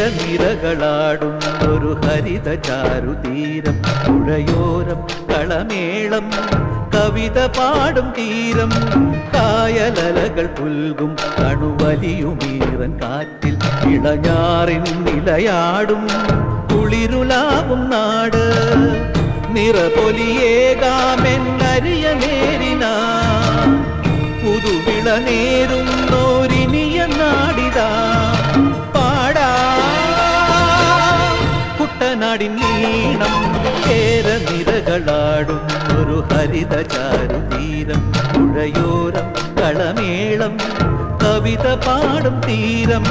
കേരനിരകളാടും ഒരു ഹരിത ചാരുതീരം പുഴയോരം കളമേളം കവിത പാടും തീരം കായലലകൾ പുൽകും കണുവലിയുമീറൻ കാറ്റിൽ ഇളഞ്ഞാറിൻ നിലയാടും കുളിരുലാവും നാട് നിറപൊലിയേകാമെന്നരിയ നേരിന പുതുവിള നേരുന്നോരിനിയ നാടിതാ പാടാ കുട്ടനാടിൻ നീണം കേരനിരകളാടും ഒരു ഹരിത ചാരുതീരം പുഴയോരം കളമേളം കവിത പാടും തീരം